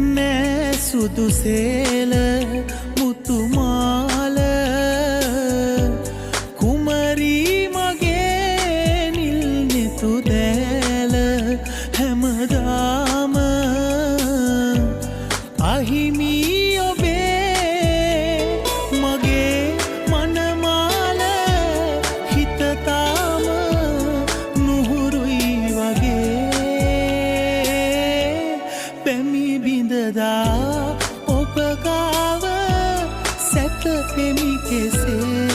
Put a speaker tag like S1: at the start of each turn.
S1: නෑ සුදු සේල මුතුමාල කුමරී මගේ නිල් නිතු දෑල හැමදාම අහිමි ඔබේ මගේ මනමාල හිතතාම නුහුරුයි වගේ පැමි බිඳදා ඔබ ගාව සැතපෙමි කෙසේ